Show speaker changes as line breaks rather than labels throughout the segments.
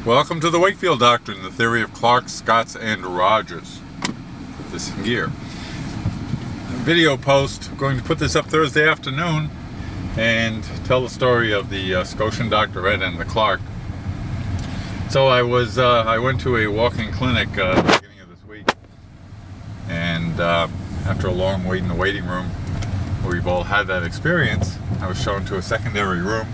Welcome to the Wakefield Doctrine, the theory of Clark, Scotts, and Rogers. Put this in gear. Video post. I'm going to put this up Thursday afternoon and tell the story of the Scotian doctorate and the Clark. So I went to a walk-in clinic at the beginning of this week, and after a long wait in the waiting room, we've all had that experience. I was shown to a secondary room,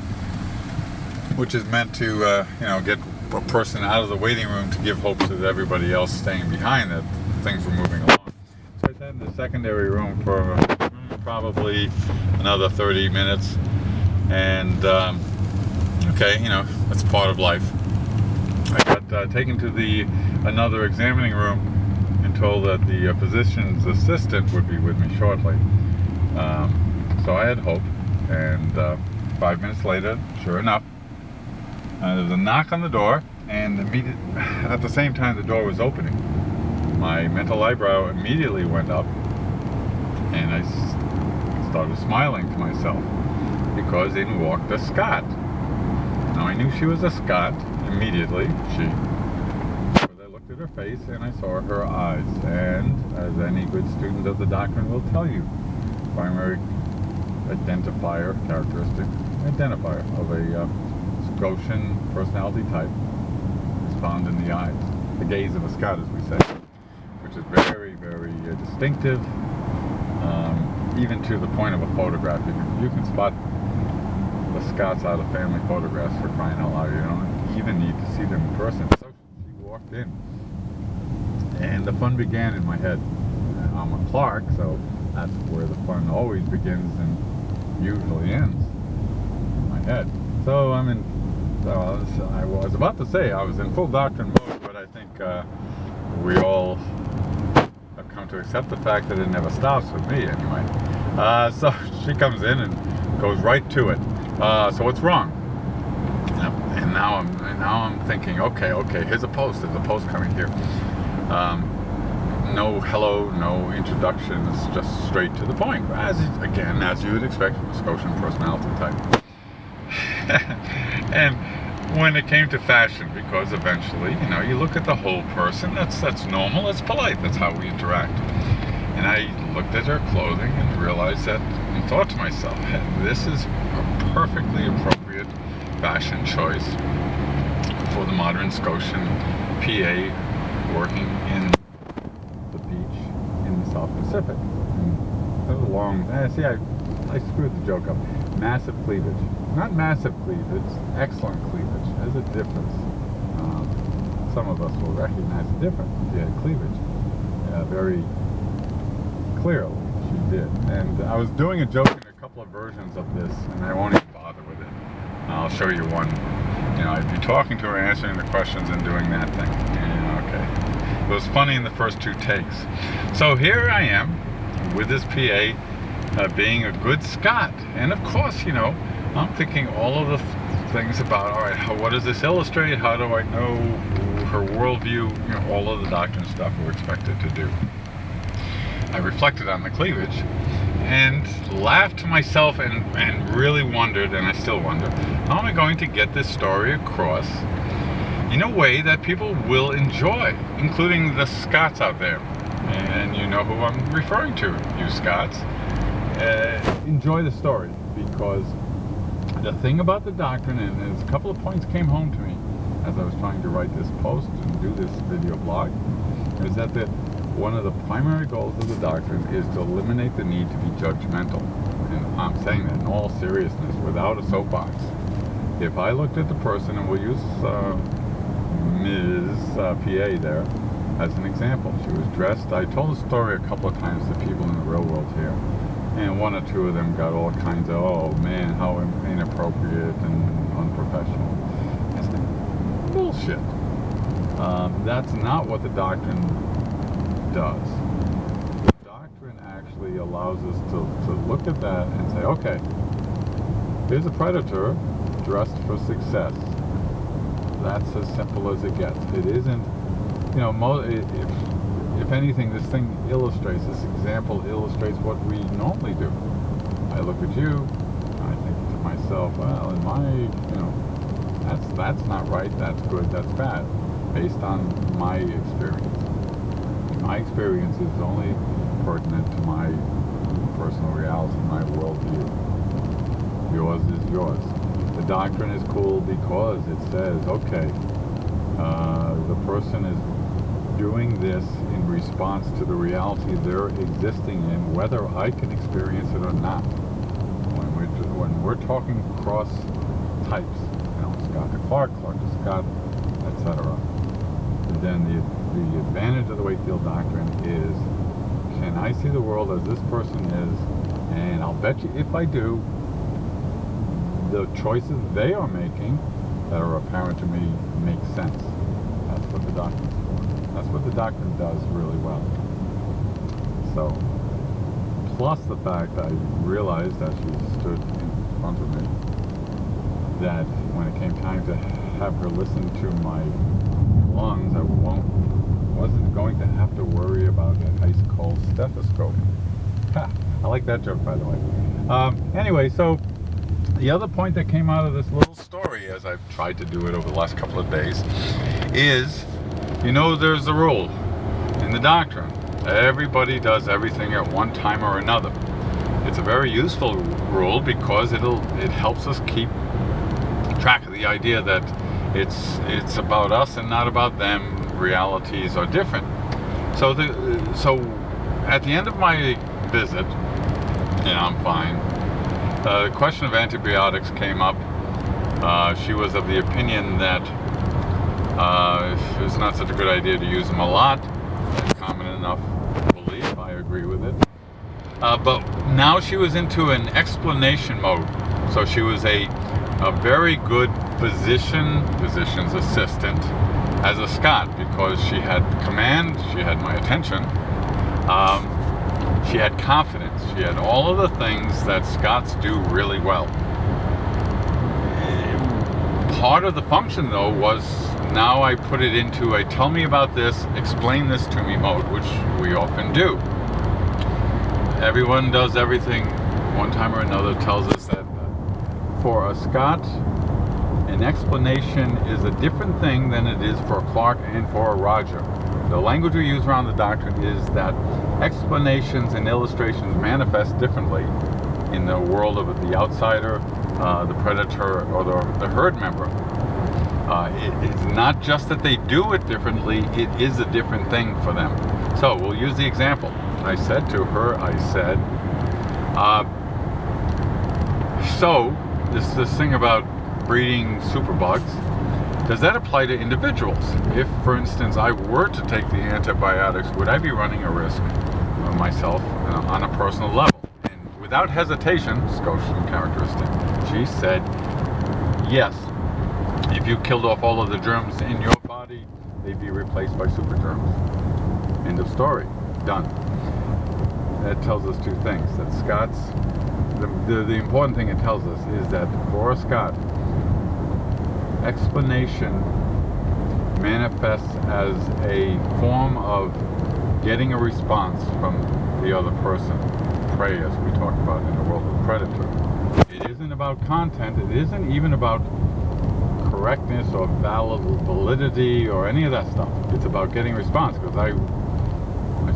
which is meant to get a person out of the waiting room to give hope to everybody else staying behind that things were moving along. So I sat in the secondary room for probably another 30 minutes, and that's part of life. I got taken to another examining room and told that the physician's assistant would be with me shortly. So I had hope, and 5 minutes later, sure enough, there was a knock on the door, and at the same time the door was opening, my mental eyebrow immediately went up, and I started smiling to myself, because in walked a Scot. Now I knew she was a Scot immediately, because I looked at her face and I saw her eyes, and as any good student of the doctrine will tell you, primary characteristic identifier of a Scotian personality type is found in the eyes, the gaze of a Scot, as we say, which is very, very distinctive, even to the point of a photograph. You can spot the Scots out of family photographs, for crying out loud. You don't even need to see them in person. So she walked in, and the fun began in my head. I'm a Clark, so that's where the fun always begins and usually ends, in my head. So I was about to say I was in full doctrine mode, but I think we all have come to accept the fact that it never stops with me anyway. So she comes in and goes right to it. So what's wrong? And now I'm thinking, okay, here's a post. There's a post coming here. No hello, no introduction. It's just straight to the point. As you would expect from a Scotian personality type. And when it came to fashion, because eventually, you look at the whole person. That's normal. That's polite. That's how we interact. And I looked at her clothing and realized that, and thought to myself, hey, this is a perfectly appropriate fashion choice for the modern Scotian PA working in the beach in the South Pacific. And that was a long. I screwed the joke up. Massive cleavage. Not massive cleavage, excellent cleavage. There's a difference. Some of us will recognize the difference. She had cleavage very clearly. She did. And I was doing a joke in a couple of versions of this, and I won't even bother with it. I'll show you one. I'd be talking to her, answering the questions, and doing that thing. Okay. It was funny in the first two takes. So here I am with this PA being a good Scot. And of course, I'm thinking all of the things about, all right, what does this illustrate? How do I know her worldview? All of the doctrine stuff we're expected to do. I reflected on the cleavage and laughed to myself and really wondered, and I still wonder, how am I going to get this story across in a way that people will enjoy, including the Scots out there? And you know who I'm referring to, you Scots. Enjoy the story, because the thing about the doctrine, and there's a couple of points came home to me as I was trying to write this post and do this video blog, is that one of the primary goals of the doctrine is to eliminate the need to be judgmental. And I'm saying that in all seriousness, without a soapbox. If I looked at the person, and we'll use Ms. PA there as an example. She was dressed, I told the story a couple of times to people in the real world here, and one or two of them got all kinds of, oh man, how inappropriate and unprofessional. I said, bullshit. That's not what the doctrine does. The doctrine actually allows us to look at that and say, okay, here's a predator dressed for success. That's as simple as it gets. It isn't, if anything, this example illustrates what we normally do. I look at you, I think to myself, well, in my, That's not right, that's good, that's bad, based on my experience. My experience is only pertinent to my personal reality, my worldview. Yours is yours. The doctrine is cool because it says, okay, the person is doing this in response to the reality they're existing in, whether I can experience it or not. When we're talking cross types, Scott to Clark, Clark to Scott, etc., then the advantage of the Wakefield Doctrine is, can I see the world as this person is, and I'll bet you if I do, the choices they are making that are apparent to me make sense. That's what the doctrine's for. That's what the doctrine does really well. So, plus the fact I realized as she stood in front of me that when it came time to have her listen to my lungs, I wasn't going to have to worry about an ice cold stethoscope. Ha! I like that joke, by the way. Anyway, so the other point that came out of this little story, as I've tried to do it over the last couple of days, is, there's the rule in the doctrine. Everybody does everything at one time or another. It's a very useful rule because it helps us keep track of the idea that it's about us and not about them. Realities are different. So at the end of my visit, I'm fine. The question of antibiotics came up. She was of the opinion that it's not such a good idea to use them a lot. That's common enough belief. I agree with it. But now she was into an explanation mode. So she was a very good physician's assistant as a Scot, because she had command, she had my attention, she had confidence, she had all of the things that Scots do really well. Part of the function, though, was now I put it into a tell me about this, explain this to me mode, which we often do. Everyone does everything one time or another, tells us that for a Scot, an explanation is a different thing than it is for a Clark and for a Roger. The language we use around the doctrine is that explanations and illustrations manifest differently in the world of the outsider, the predator, or the herd member. It's not just that they do it differently, it is a different thing for them. So we'll use the example. I said to her, so this thing about breeding superbugs, does that apply to individuals? If, for instance, I were to take the antibiotics, would I be running a risk of myself on a personal level? And without hesitation, Scotian characteristic, she said, yes. If you killed off all of the germs in your body, they'd be replaced by super germs. End of story. Done. That tells us two things. That Scots, the important thing it tells us is that for a Scot, explanation manifests as a form of getting a response from the other person. Prey, as we talked about in the world of predator. It isn't about content. It isn't even about correctness or validity or any of that stuff. It's about getting a response. Because I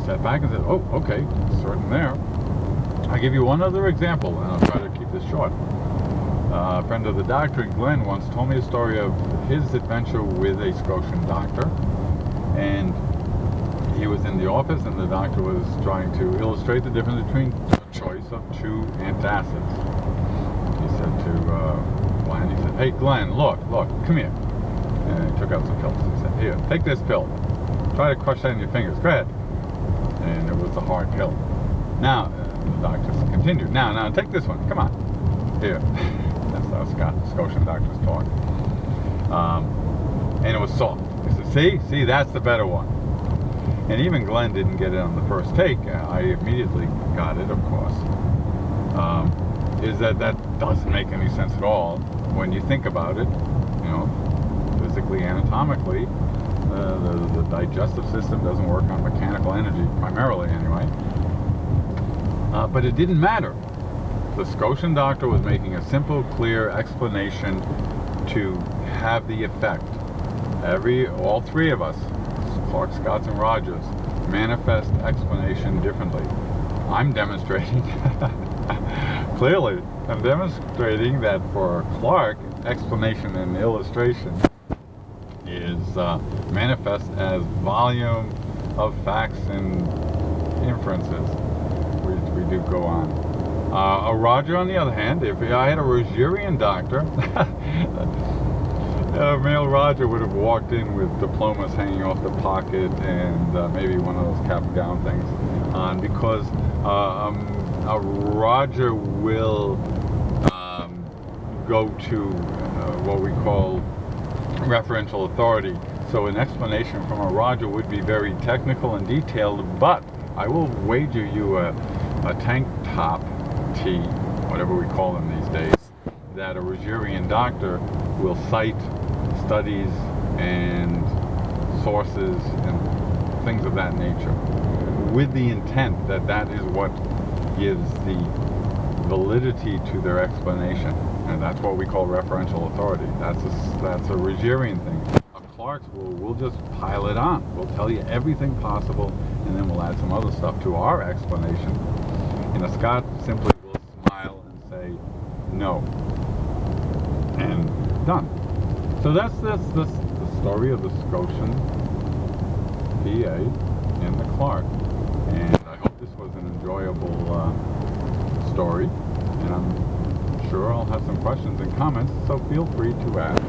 sat back and said, oh, okay, certain there. I'll give you one other example, and I'll try to keep this short. A friend of the doctor, Glenn, once told me a story of his adventure with a Scotian doctor, and he was in the office and the doctor was trying to illustrate the difference between the choice of two antacids. He said to Glenn, he said, hey Glenn, look, come here. And he took out some pills. He said, here, take this pill. Try to crush that in your fingers. Go ahead. And it was a hard pill. Now, the doctor continued, now, take this one. Come on. Here. That's how Scotian doctors talk. And it was soft. He said, see, that's the better one. And even Glenn didn't get it on the first take. I immediately got it, of course. Is that doesn't make any sense at all when you think about it. Physically, anatomically, the digestive system doesn't work on mechanical energy, primarily anyway. But it didn't matter. The Scotian doctor was making a simple, clear explanation to have the effect. All three of us, Clark, Scott, and Rogers, manifest explanation differently. I'm demonstrating, clearly, I'm demonstrating that for Clark, explanation and illustration is manifest as volume of facts and inferences, which we do go on. A Roger, on the other hand, if I had a Rogerian doctor, male Roger would have walked in with diplomas hanging off the pocket and maybe one of those cap and gown things on, because a Roger will go to what we call referential authority. So an explanation from a Roger would be very technical and detailed, but I will wager you a tank top tee, whatever we call them these days, that a Rogerian doctor will cite studies and sources and things of that nature, with the intent that that is what gives the validity to their explanation. And that's what we call referential authority. That's a Rogerian thing. A Clark's we'll just pile it on. We'll tell you everything possible, and then we'll add some other stuff to our explanation. And a Scott simply will smile and say no, and done. So that's the story of the Scotian PA and the Clark. And I hope this was an enjoyable story. And I'm sure I'll have some questions and comments, so feel free to ask.